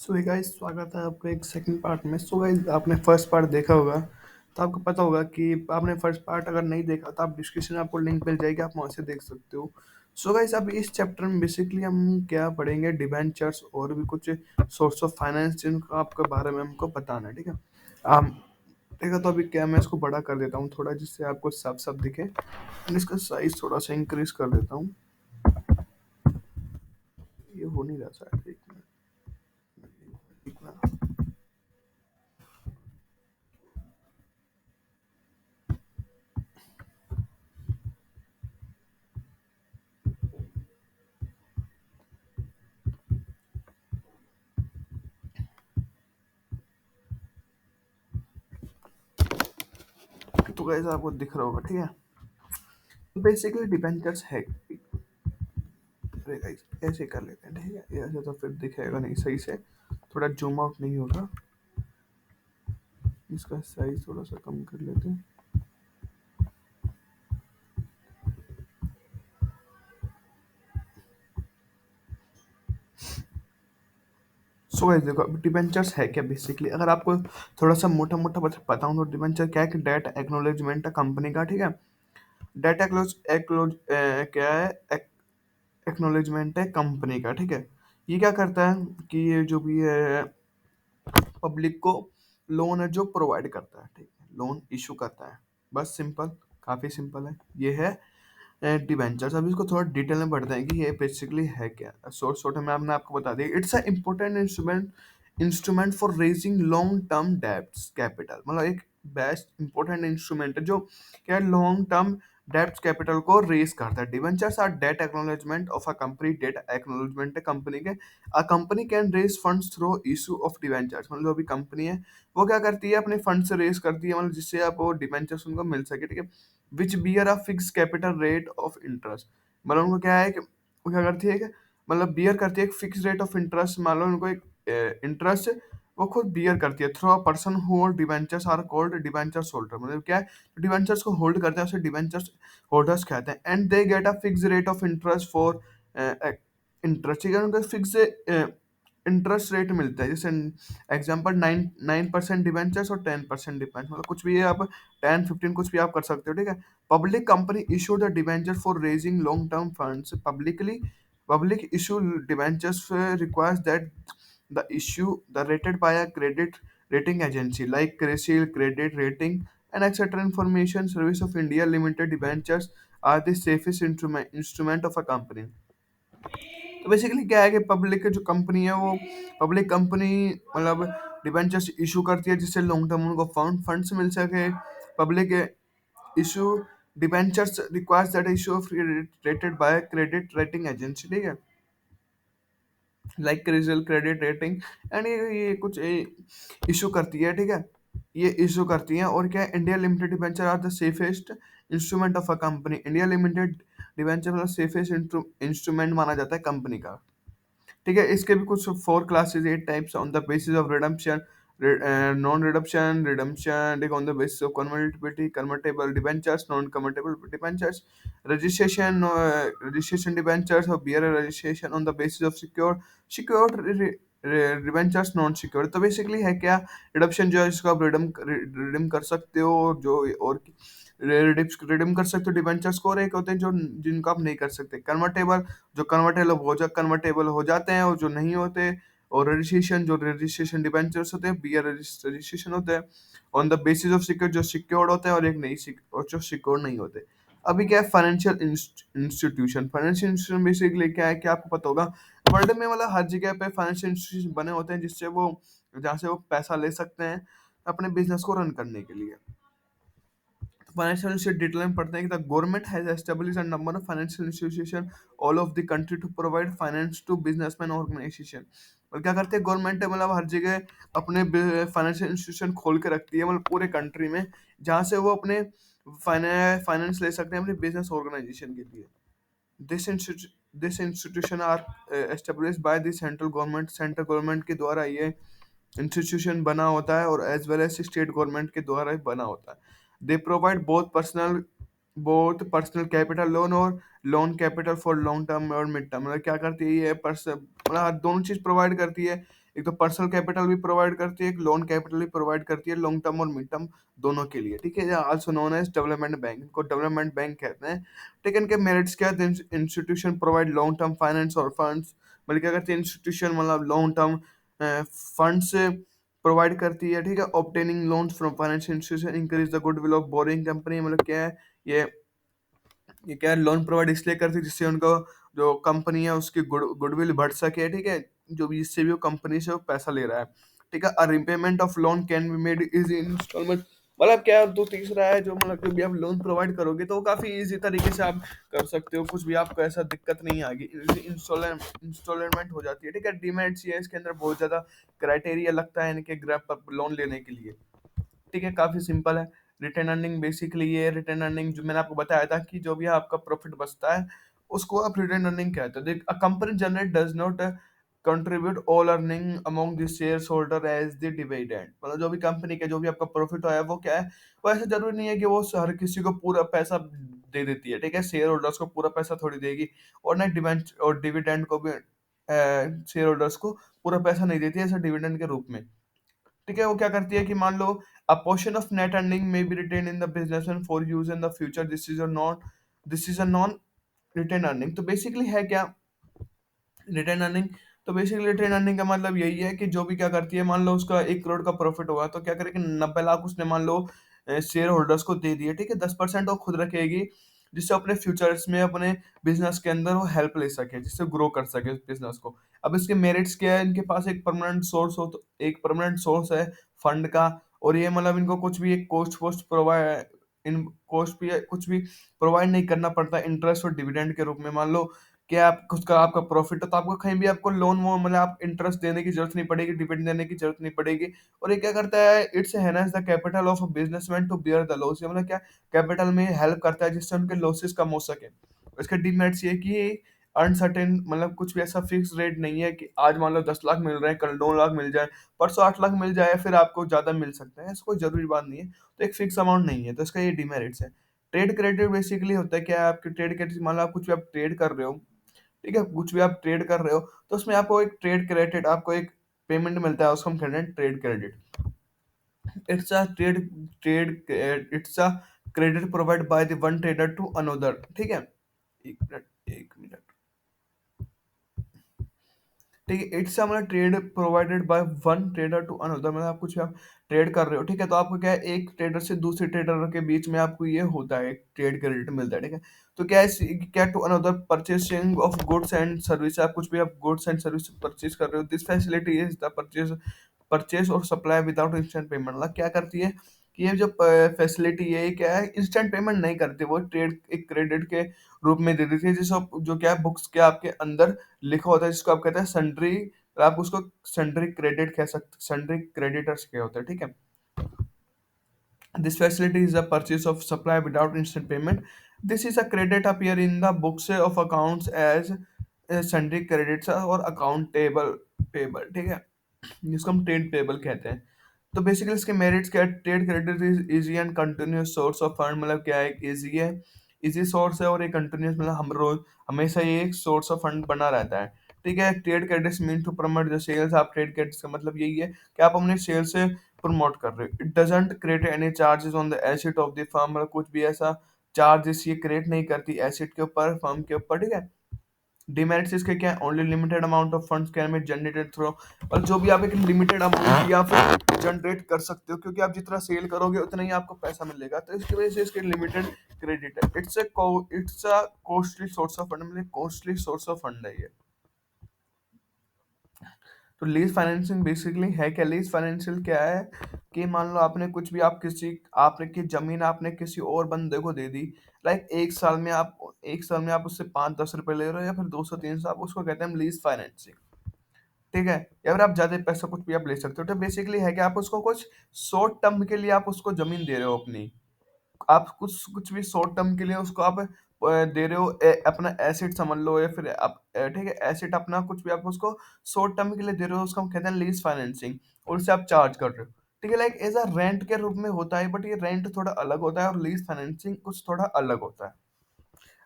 So guys, स्वागत है आपका एक सेकंड पार्ट में। सो गाइस, आपने फर्स्ट पार्ट देखा होगा तो आपको पता होगा कि आपने फर्स्ट पार्ट अगर नहीं देखा तो आप डिस्क्रिप्शन में आपको लिंक मिल जाएगी, आप वहाँ से देख सकते हो। सो गाइस, अब इस चैप्टर में बेसिकली हम क्या पढ़ेंगे, डिबेंचर्स और भी कुछ सोर्स ऑफ फाइनेंस जिनका आपके बारे में हमको बताना है। ठीक है। आम देखा तो अभी क्या, मैं इसको बड़ा कर देता हूँ थोड़ा, जिससे आपको साफ साफ दिखे। मैं इसका साइज थोड़ा सा इंक्रीज कर देता हूँ। ये हो नहीं रहा शायद, एक मिनट एक मिनट। तो गाइस, आपको दिख रहा होगा, ठीक है। बेसिकली डिबेंचर्स है, अरे गाइस ऐसे कर लेते हैं, ठीक है। ऐसे तो फिर दिखेगा नहीं सही से, थोड़ा जूम आउट नहीं होगा। इसका साइज थोड़ा सा कम कर लेते हैं। सो गाइस देखो, अब डिबेंचर्स है क्या बेसिकली, अगर आपको थोड़ा सा मोटा मोटा बताऊं तो डिबेंचर क्या है कि डेट एक्नॉलेजमेंट है कंपनी का, ठीक है। डेट एक्नॉलेज एक्नॉलेज क्या है, एक्नॉलेजमेंट है कंपनी का, ठीक है। ये क्या करता है कि ये जो भी है पब्लिक को लोन है जो प्रोवाइड करता है, ठीक है, लोन इशू करता है। बस सिंपल, काफी सिंपल है, ये है डिबेंचर्स। अब इसको थोड़ा डिटेल में बढ़ते हैं कि ये बेसिकली है क्या। शॉर्ट शॉर्ट में आपने आपको बता दिया, it's a important instrument for raising long term debts capital. मतलब एक बेस्ट इंपॉर्टेंट इंस्ट्रूमेंट है जो क्या लॉन्ग टर्म डेब्ट कैपिटल को रेज करता है। Debentures are debt acknowledgement of a company, debt acknowledgement है कंपनी के। A company can raise funds through issue of debentures. मतलब अभी कंपनी है वो क्या करती है, अपने फंड से रेज करती है, मतलब जिससे आप वो डिबेंचर्स उनको मिल सके, ठीक है। Which bear a fix capital rate of interest. मतलब उनको क्या है कि वो क्या करती है कि मतलब बियर करती है एक फिक्स रेट ऑफ इंटरेस्ट। मान लो उनको एक इंटरेस्ट वो खुद बियर करती है through a person who hold debentures are called debentures holder. मतलब क्या है, डिबेंचर्स को होल्ड करते हैं उसे डिबेंचर्स होल्डर्स कहते हैं। And they get a fix rate of interest for interest, ठीक है। उनको फिक्स इंटरेस्ट रेट मिलता है, जैसे एग्जांपल 9% डिबेंचर्स और 10% डिबेंचर, मतलब कुछ भी है, आप 10 15 कुछ भी आप कर सकते हो, ठीक है। Public company issue the debenture for raising long term funds publicly. Public issue debentures requires that the issue the rated by a credit rating agency like CRISIL credit rating and etc information service of India limited debentures are the safest instrument of a company। तो basically क्या है कि public जो company है वो public company मतलब debentures issue करती है जिससे लॉन्ग टर्म उनको फंड्स मिल सके। Public issue debentures requires that issue of rated by credit rating agency, ठीक है, लाइक क्रिजल क्रेडिट रेटिंग। एंड ये कुछ इशू करती है, ठीक है। ये इशू करती हैं, और क्या है, India limited debenture are the safest instrument of a company. India limited debenture मतलब सेफेस्ट इंस्ट्रूमेंट माना जाता है कंपनी का, ठीक है। इसके भी कुछ 4 classes 8 types on the basis of redemption, non redemption, redemption, ठीक, on the basis of convertibility, convertible debentures, non convertible debentures, registration, registration debentures और bearer registration on the basis of secured debentures, non secured. तो basically है क्या, redemption जो है इसको आप redeem कर सकते हो, जो और रिडीम कर सकते हो डिबेंचर्स को, और एक होते हैं जो जिनको आप नहीं कर सकते, कन्वर्टेबल, जो कन्वर्टेबल हो जाते हैं, और जो नहीं होते। और रजिस्ट्रेशन, जो रजिस्ट्रेशन डिबेंचर्स होते हैं, बियर रजिस्ट्रेशन होते हैं on the basis of secure, जो सिक्योर्ड होते हैं, और एक नहीं और जो सिक्योर नहीं होते। अभी क्या है, financial institution. Financial institution basically क्या है कि आपको पता होगा वर्ल्ड में मतलब हर जगह पे फाइनेंशियल इंस्टीट्यूशन बने होते हैं जिससे वो जहाँ से वो पैसा ले सकते हैं अपने बिजनेस को रन करने के लिए। Financial institution डिटेल में पढ़ते हैं कि the government has establish a number of financial institution all of the country to provide finance to businessman organization. और क्या करते हैं गवर्नमेंट है, मतलब हर जगह अपने फाइनेंशियल इंस्टीट्यूशन खोल के रखती है, मतलब पूरे कंट्री में, जहाँ से वो अपने फाइनेंस ले सकते हैं अपने बिजनेस ऑर्गेनाइजेशन के लिए। This this institution are establish by the central government. Central government के द्वारा ये इंस्टीट्यूशन बना होता है, और as well as state government के द्वारा ही बना होता है। They provide both personal capital loan और loan capital for long term और मिड टर्म। मतलब क्या करती है ये मतलब दोनों चीज प्रोवाइड करती है। एक तो पर्सनल कैपिटल भी प्रोवाइड करती है, एक लोन कैपिटल भी प्रोवाइड करती है, लॉन्ग टर्म और मिड टर्म दोनों के लिए, ठीक है। Also known as development bank, इनको डेवलपमेंट बैंक कहते हैं। ठीक है, इनके मेरिट्स क्या है? Institution provide long term finance और फंड्स, मतलब क्या करती है इंस्टीट्यूशन, मतलब लॉन्ग टर्म फंड्स प्रोवाइड करती है, ठीक है। Obtaining loans from financial institution increase the goodwill of boring company, मतलब क्या है ये ये क्या लोन प्रोवाइड इसलिए करती है जिससे उनको, जो कंपनी है उसकी गुडविल बढ़ सके, ठीक है, जो भी जिससे भी वो कंपनी से वो पैसा ले रहा है, ठीक है। A repayment of loan can be made easy installment, मतलब क्या, तो तीसरा है जो, मतलब जब भी आप लोन प्रोवाइड करोगे तो वो काफी इजी तरीके से आप कर सकते हो, कुछ भी आपको ऐसा दिक्कत नहीं आएगी, इंस्टॉलमेंट हो जाती है, ठीक है। डीमेरिट्स ये है, इसके अंदर बहुत ज्यादा क्राइटेरिया लगता है इनके ग्रैप पर लोन लेने के लिए, ठीक है, काफी सिंपल है। रिटेन अर्निंग बेसिकली ये रिटेन अर्निंग जो मैंने आपको बताया था कि जो भी आपका प्रॉफिट बचता है उसको आप रिटेन अर्निंग कहते हैं। देख, a company generate does not contribute all earning among the share holder as the dividend, मतलब जो भी कंपनी का जो भी आपका प्रॉफिट होया है वो क्या है, वो ऐसा जरूरी नहीं है कि वो हर किसी को पूरा पैसा दे देती है, ठीक है। शेयर होल्डर्स को पूरा पैसा थोड़ी देगी, और ना डिवेंट और डिविडेंड को भी शेयर होल्डर्स को पूरा पैसा नहीं देती है ऐसा डिविडेंड के रूप में, ठीक है। वो क्या करती है कि मान लो a portion of net earning में be retain in the business for use in the future, this is a non retain earning. तो बेसिकली है क्या रिटेन अर्निंग? तो बेसिकली रिटेन अर्निंग का मतलब यही है कि जो भी क्या करती है, मान लो उसका 1 करोड़ का प्रॉफिट हुआ तो क्या करेगी, 90 लाख उसने मान लो शेयर होल्डर्स को दे दिए, ठीक है। 10% वो खुद रखेगी, जिससे अपने फ्यूचर्स में अपने बिजनेस के अंदर वो हेल्प ले सके, जिससे ग्रो कर सके उस बिजनेस को। अब इसके मेरिट्स क्या है, इनके पास एक परमानेंट सोर्स हो, तो एक परमानेंट सोर्स है फंड का, और ये मतलब इनको कुछ भी एक cost post provide, in cost भी कुछ भी प्रोवाइड नहीं करना पड़ता इंटरेस्ट और डिविडेंड के रूप में। मान लो कि आप उसका आपका प्रॉफिट है तो आपको कहीं भी आपको लोन वो मतलब आप इंटरेस्ट देने की जरूरत नहीं पड़ेगी, डिविडेंड देने की जरूरत नहीं पड़ेगी। और ये क्या करता है, it's enhance the capital of a businessman to bear the loss, मतलब क्या, कैपिटल में हेल्प करता है जिससे उनके लॉसेस कम हो सके। इसके डीमेरिट्स ये कि अनसर्टेन, मतलब कुछ भी ऐसा फिक्स रेट नहीं है कि आज मान लो 10 लाख मिल रहे हैं, कल 9 लाख मिल जाए, परसों 8 लाख मिल जाए, फिर आपको ज्यादा मिल सकता है, ऐसा कोई जरूरी बात नहीं है। तो एक फिक्स अमाउंट नहीं है, तो इसका ये डीमेरिट्स है। ट्रेड क्रेडिट बेसिकली होता है क्या है, आपके ट्रेड क्रेडिट मान लो आप कुछ भी आप ट्रेड कर रहे हो, ठीक है, कुछ भी आप ट्रेड कर रहे हो तो उसमें आपको एक ट्रेड क्रेडिट, आपको एक पेमेंट मिलता है, उसको हम कहते हैं trade credit. It's a trade it's a credit provide by the one trader to another, ठीक है। एक मिनट, ठीक है। इट्स मतलब trade provided by one trader to another, मतलब आप कुछ आप ट्रेड कर रहे हो, ठीक है, तो आपको क्या है, एक ट्रेडर से दूसरे ट्रेडर के बीच में आपको ये होता है, एक ट्रेड क्रेडिट मिलता है, ठीक है। तो क्या है, क्या to another purchasing of goods and service, आप कुछ भी आप गुड्स एंड सर्विस परचेज कर रहे हो, this facility is the purchase purchase और सप्लाई विदाउट इंस्टेंट पेमेंट, मतलब क्या करती है कि ये जो फैसिलिटी है ये क्या है, इंस्टेंट पेमेंट नहीं करती, वो ट्रेड एक क्रेडिट के रूप में दे देती है, जिसको जो क्या है बुक्स के आपके अंदर लिखा होता है, जिसको आप कहते हैं सन्ड्री, आप उसको सन्ड्री क्रेडिट कह सकते, सन्ड्री क्रेडिटर्स क्या होता है, ठीक है। This facility is a purchase of supply without instant payment. This is a credit appear in the books of accounts as sundry credits और accountable payable, ठीक है, जिसको हम ट्रेड पेबल कहते हैं। तो बेसिकली इसके मेरिट्स क्या है, trade credit is easy and continuous source of fund, मतलब क्या है, इजी है, इजी सोर्स है, और ये कंटिन्यूस, मतलब हम रोज हमेशा ये एक सोर्स ऑफ फंड बना रहता है, ठीक है। Trade credits mean to promote the sales, आप ट्रेड क्रेडिट्स का मतलब यही है कि आप अपने सेल्स से प्रमोट कर रहे हो। It doesn't create any charges on the asset of the firm, मतलब कुछ भी ऐसा चार्जेस ये क्रिएट नहीं करती एसेट के ऊपर, फर्म के ऊपर, ठीक है। डिमेरिट्स इसके क्या है, only limited amount of funds can be generated through, और जो भी आप एक लिमिटेड अमाउंट या फिर जनरेट कर सकते हो, क्योंकि आप जितना सेल करोगे उतना ही आपको पैसा मिलेगा, तो इसकी वजह से इसके लिमिटेड क्रेडिट है। It's a costly source of fund, मतलब कॉस्टली सोर्स ऑफ फंड है ये। तो लीज फाइनेंसिंग बेसिकली है क्या, लीज फाइनेंशियल क्या है कि मान लो आपने कुछ भी, आप किसी आपने की जमीन आपने किसी और बंदे को दे दी, लाइक 1 साल में आप उससे 5-10 रुपए ले रहे हो या फिर 200-300, आप उसको कहते हैं लीज फाइनेंसिंग, ठीक है। या फिर आप ज्यादा पैसा कुछ भी आप ले सकते हो, तो बेसिकली है कि आप उसको कुछ शॉर्ट टर्म के लिए आप उसको जमीन दे रहे हो अपनी, आप कुछ कुछ भी शॉर्ट टर्म के लिए उसको आप दे रहे हो, अपना एसेट समझ लो, या फिर आप ठीक है एसेट अपना कुछ भी आप उसको शॉर्ट टर्म के लिए दे रहे हो, उसको हम कहते हैं लीज फाइनेंसिंग, और उससे आप चार्ज कर रहे हो, ठीक है। लाइक एज अ रेंट के रूप में होता है, बट ये रेंट थोड़ा अलग होता है और लीज फाइनेंसिंग कुछ थोड़ा अलग होता है।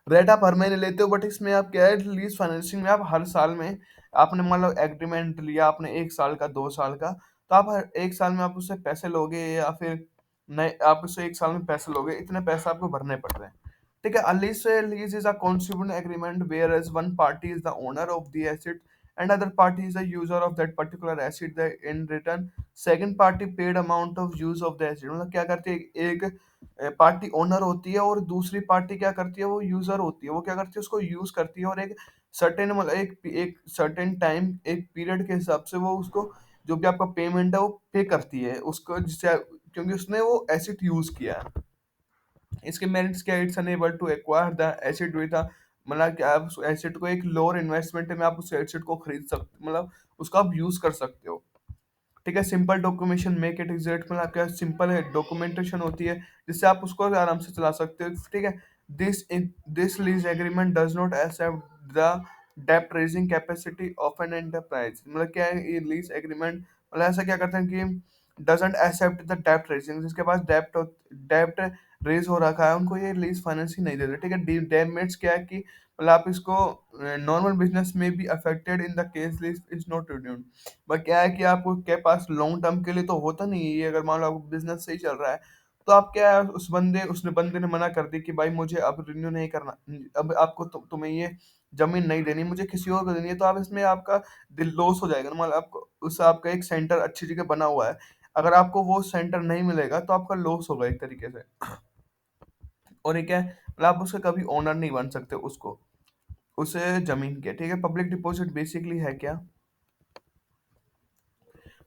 रेट आप हर महीने लेते हो, बट इसमें आप क्या है, लीज फाइनेंसिंग में आप हर साल में, आपने मान लो एग्रीमेंट लिया आपने 1 साल का, 2 साल का, तो आप हर 1 साल में आप उससे पैसे लोगे, या फिर नए आप उससे 1 साल में पैसे लोगे, इतने पैसे आपको भरने पड़ रहे हैं। ठीक है, lease is a constitution agreement whereas one party is the owner of the asset and other party is the user of that particular asset, the in return second party paid amount of use of the asset. मतलब क्या करती है, एक party owner होती है और दूसरी party क्या करती है, वो यूजर होती है, वो क्या करती है, उसको यूज करती है, और एक सर्टेन मतलब एक सर्टेन टाइम, एक पीरियड के हिसाब से वो उसको जो भी आपका पेमेंट है वो पे करती है उसको, जिससे क्योंकि उसने वो एसेट यूज किया है। इसके मेरिट्स क्या, it's enable to acquire the asset with मतलब कि आप उस एसेट को एक लोअर इन्वेस्टमेंट में आप उस एसेट को खरीद सकते, मतलब उसका आप यूज कर सकते हो। ठीक है, simple documentation make it exact, मतलब क्या सिंपल है डॉक्यूमेंटेशन होती है जिससे आप उसको आराम से चला सकते हो। ठीक है, this lease agreement does not accept the डेप्ट raising capacity of an enterprise. मतलब क्या है ये लीज एग्रीमेंट, मतलब ऐसा क्या करते हैं कि डजंट एक्सेप्ट द डेप्ट रेजिंग, जिसके पास डेप्ट रेज हो रखा है उनको ये लीज फाइनेंसिंग नहीं देते। ठीक है, डैमेज क्या है कि मतलब आप इसको नॉर्मल बिजनेस में भी affected in the case lease is not renewed. But क्या है कि आपको के पास लॉन्ग टर्म के लिए तो होता नहीं है ये, अगर मान लो आपको बिजनेस सही चल रहा है, तो आप क्या है, उसने बंदे ने मना कर दी कि भाई मुझे अब रिन्यू नहीं करना, अब आपको तुम्हें ये जमीन नहीं देनी, मुझे किसी और को देनी है, तो आप इसमें आपका दिल लॉस हो जाएगा ना। मतलब आपको उस आपका एक सेंटर अच्छी जगह बना हुआ है, अगर आपको वो सेंटर नहीं मिलेगा तो आपका लॉस होगा एक तरीके से। और ये क्या है, मतलब आप उसका कभी ओनर नहीं बन सकते उसको, उसे जमीन के। ठीक है, पब्लिक डिपॉजिट बेसिकली है क्या,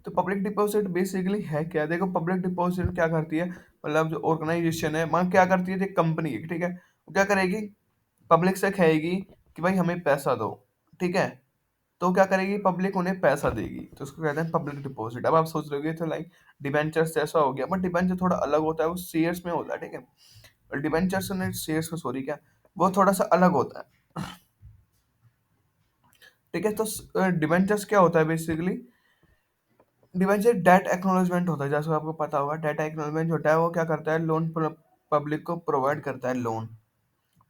तो पब्लिक डिपॉजिट बेसिकली है क्या, देखो पब्लिक डिपॉजिट क्या करती है, मतलब जो ऑर्गेनाइजेशन है वहाँ क्या करती है, एक कंपनी है, ठीक है, वो क्या करेगी, पब्लिक से कहेगी कि भाई हमें पैसा दो। ठीक है, तो क्या करेगी, पब्लिक उन्हें पैसा देगी, तो उसको कहते हैं पब्लिक डिपॉजिट। अब आप सोच रहे होगे तो लाइक डिबेंचर्स जैसा हो गया, बट डिबेंचर थोड़ा अलग होता है, वो शेयर्स में होता है। ठीक है, डिबेंचर्स ने शेयर्स में, सॉरी क्या, वो थोड़ा सा अलग होता है। ठीक है, तो डिबेंचर्स क्या होता है बेसिकली, डिवेंचर डेट एक्नॉलेजमेंट होता है, जैसे आपको पता होगा डेट एक्नॉलेजमेंट होता है, वो क्या करता है, लोन पब्लिक को प्रोवाइड करता है लोन।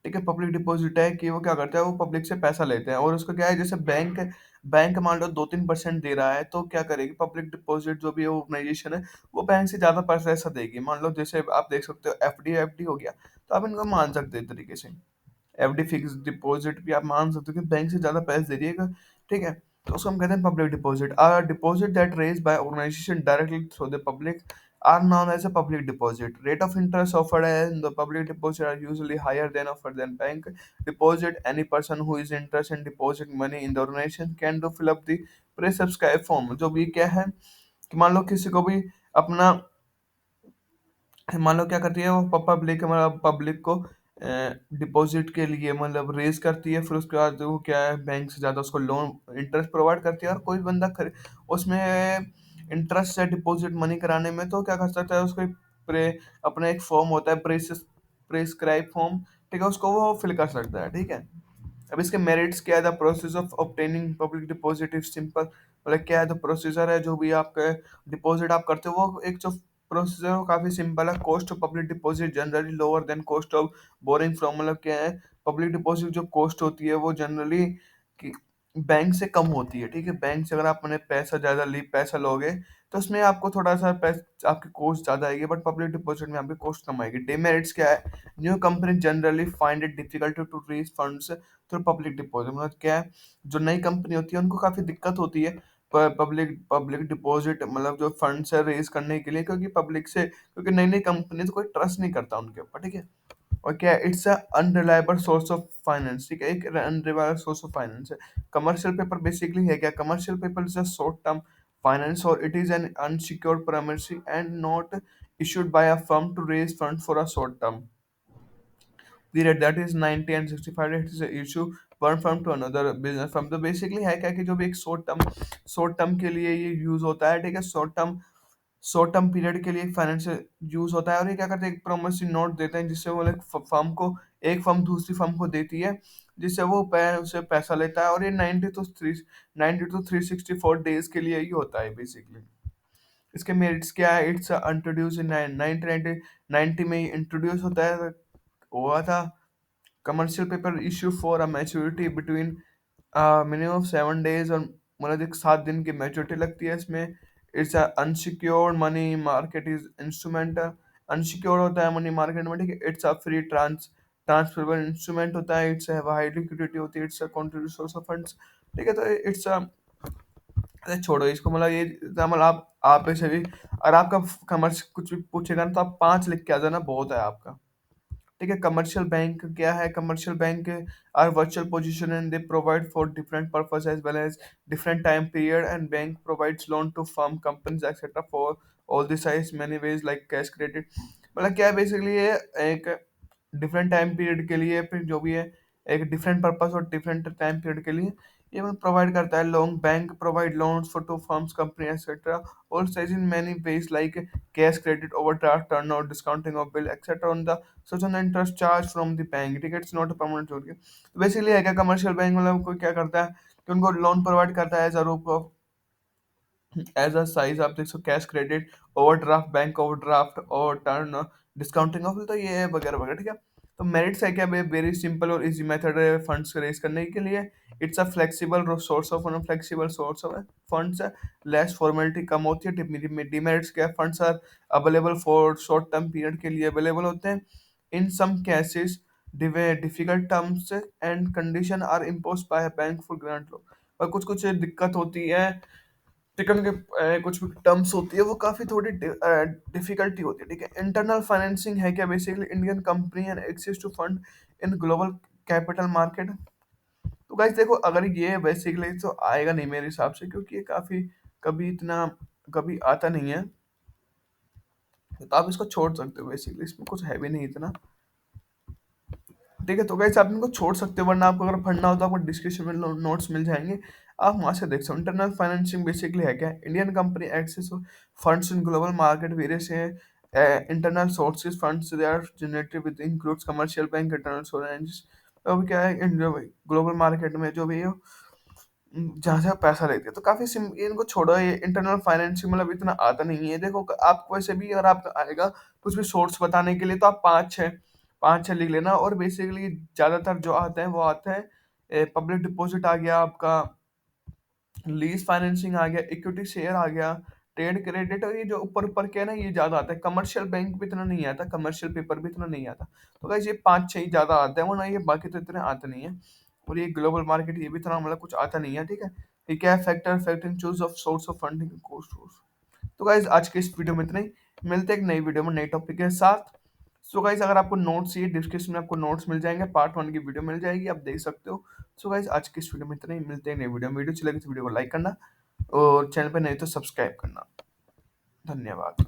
ठीक है, पब्लिक डिपॉजिट है कि वो क्या करता है, वो पब्लिक से पैसा लेते हैं, और उसको क्या है, जैसे बैंक बैंक मान लो 2-3% दे रहा है, तो क्या करेगी पब्लिक डिपॉजिट जो भी ऑर्गेनाइजेशन है, वो बैंक से ज्यादा पैसा देगी। मान लो जैसे आप देख सकते हो एफडी हो गया, तो आप इनको मान सकते हैं एक तरीके से, एफडी फिक्स डिपॉजिट भी आप मान सकते हो कि बैंक से ज्यादा पैसे दे रही है। ठीक है, तो उसको हम कहते हैं public deposit. Deposit that raise by organization directly through the public are known as a public deposit. Rate of interest offered in the public deposit are usually higher than offered than bank deposit. Any person who is interested in deposit money in the organization can do fill up the pre-subscribed form। जो भी क्या है कि मान लो किसी को भी अपना, मान लो क्या करती है वो पब्लिक, मतलब पब्लिक को डिपॉजिट के लिए मतलब रेज करती है, फिर उसके बाद वो क्या है बैंक से ज्यादा उसको लोन इंटरेस्ट प्रोवाइड करती है, और कोई बंदा उसमें इंटरेस्ट से डिपॉजिट मनी कराने में तो क्या कर सकता है, उसको प्रे अपना एक फॉर्म होता है, प्रेस्क्राइब फॉर्म। ठीक है, उसको वो फिल कर सकता है। ठीक है, अब इसके मेरिट्स क्या है, the process of obtaining public deposit is simple. मतलब क्या है, तो प्रोसीजर है जो भी आपका डिपॉजिट आप करते हो, वो एक जो प्रोसीजर वो काफी सिंपल है। Cost of public deposit generally lower than cost of boring from, मतलब क्या है, पब्लिक डिपॉजिट जो कॉस्ट होती है वो जनरली बैंक से कम होती है। ठीक है, बैंक से अगर आप अपने पैसा लोगे, तो उसमें आपको थोड़ा सा पैसा आपकी कॉस्ट ज्यादा आएगी, बट पब्लिक डिपॉजिट में आपकी कॉस्ट कम आएगी। डिमेरिट्स क्या है, new company generally find it difficult to raise funds through public deposit. मतलब क्या है, जो नई कंपनी होती है उनको काफी दिक्कत होती है पब्लिक डिपॉजिट, मतलब जो फंड्स है रेज करने के लिए, क्योंकि पब्लिक से, क्योंकि नई नई कंपनी तो कोई ट्रस्ट नहीं करता उनके ऊपर। ठीक है, और क्या है, it's a unreliable source of finance. ठीक है, एक अनरिलायबल सोर्स ऑफ फाइनेंस है। कमर्शियल पेपर बेसिकली है क्या, commercial paper is a short term finance और it is an unsecured primary and not issued by a firm to raise funds for a short term period, that is 90 and 65 days, is a issue one firm to another business firm। तो basically है क्या कि जो भी एक short term के लिए ये यूज होता है। ठीक है, शॉर्ट टर्म पीरियड के लिए फाइनेंशियल यूज होता है, और ये क्या करते हैं, एक प्रोमिसरी नोट देते हैं, जिससे वो फर्म को, एक फर्म दूसरी फर्म को देती है, जिससे वो उसे पैसा लेता है, और ये 90 to 364 डेज के लिए ही होता है बेसिकली। इसके मेरिट्स क्या है, इट्स इंट्रोड्यूस इन 1990 में इंट्रोड्यूस होता है हुआ था। Commercial paper issue for a maturity between minimum 7 days, और मतलब एक 7 दिन की मैच्योरिटी लगती है इसमें। It's a unsecured money market is instrument, unsecured होता है मनी मार्केट में, ठीक है। It's a free transferable instrument होता है, इट्स हाई लिक्विडिटी होती है, it's a continuous source of funds, ठीक है। तो इट्स अ, अरे छोड़ो इसको, मतलब ये मतलब आप ऐसे भी, अगर आपका कमर्स कुछ भी पूछेगा ना तो आप 5 लिख के आ जाना, बहुत है आपका, ठीक है। कमर्शियल बैंक क्या है? Commercial bank are virtual position and they provide for different purpose as well as different time period, and bank provides loan to firm companies etcetera for all the size many ways like cash credit. मतलब क्या है basically, ये एक different time period के लिए, फिर जो भी है एक डिफरेंट पर्पस और डिफरेंट टाइम पीरियड के लिए ये प्रोवाइड करता है loan. Bank provide loans for to firms company etcetera all size in many ways like cash credit overdraft turn out discounting of bill etcetera on the such on interest charge from the bank, ठीक है। It's not a permanent rule. तो basically है क्या, commercial bank मतलब कोई क्या करता है कि उनको लोन प्रोवाइड करता है एज अ रूप ऑफ, एज अ साइज आप देख सकते, cash credit overdraft bank overdraft और टर्न डिस्काउंटिंग ऑफ, तो ये है वगैरह वगैरह, ठीक है। तो मेरिट्स है क्या, वेरी सिंपल और इजी मेथड है फंड्स रेज करने के लिए। It's a flexible source of flexible source of funds है, लेस फॉर्मेलिटी कम होती है। डिमेरिट्स क्या, funds are available for short term period के लिए अवेलेबल होते हैं। In some cases difficult terms and condition are impose by bank for grant loan, और कुछ कुछ दिक्कत होती है, टिकन के कुछ भी टर्म्स होती है वो काफी थोड़ी डिफिकल्टी होती है, ठीक है। इंटरनल फाइनेंसिंग है क्या, basically Indian company and access to fund in global capital market. तो गाइस देखो, अगर ये बेसिकली तो आएगा नहीं मेरे हिसाब से, क्योंकि ये काफी कभी इतना कभी आता नहीं है, तो आप इसको छोड़ सकते हो, बेसिकली इसमें कुछ है भी नहीं इतना, ठीक है। तो गाइस आप इनको छोड़ सकते हो, वरना आपको अगर पढ़ना हो तो आपको डिस्क्रिप्शन में नोट्स मिल जाएंगे, आप वहां से देख सकते हो। इंटरनल फाइनेंसिंग बेसिकली है क्या, Indian company access funds in global market various internal sources funds they are generated with includes commercial bank internal sources. अब क्या है, ग्लोबल मार्केट में जो भी है जहाँ से आप पैसा लेते हैं, तो काफी सिम ये इनको छोड़ो, ये इंटरनल फाइनेंसिंग मतलब इतना आता नहीं है। देखो आपको वैसे भी अगर आप आएगा कुछ भी सोर्स बताने के लिए, तो आप पाँच छः लिख लेना, और बेसिकली ज्यादातर जो आते हैं वो आते हैं पब्लिक डिपॉजिट आ गया आपका, लीज फाइनेंसिंग आ गया, इक्विटी शेयर आ गया, ट्रेड क्रेडिट, और ये जो ऊपर ऊपर के है ना ये ज्यादा आता है। कमर्शियल बैंक भी इतना नहीं आता, कमर्शियल पेपर भी इतना नहीं आता। तो गाइस ये 5-6 ही ज्यादा आते हैं, वरना ये बाकी तो इतने आते नहीं है। और ये ग्लोबल मार्केट ये भी इतना मतलब कुछ आता नहीं है, ठीक है। ठीक है, factor factoring choose of source of funding cost. तो गाइज आज के इस वीडियो में इतना ही, मिलते हैं एक नई वीडियो में नई टॉपिक के साथ। सो गाइज अगर आपको नोट्स चाहिए, डिस्क्रिप्शन में आपको नोट्स मिल जाएंगे, पार्ट 1 की वीडियो मिल जाएगी, आप देख सकते हो। सो गाइज आज की इस वीडियो में इतना ही, मिलते हैं नई वीडियो में। वीडियो चलेगी तो वीडियो को लाइक करना, और चैनल पर नहीं तो सब्सक्राइब करना। धन्यवाद।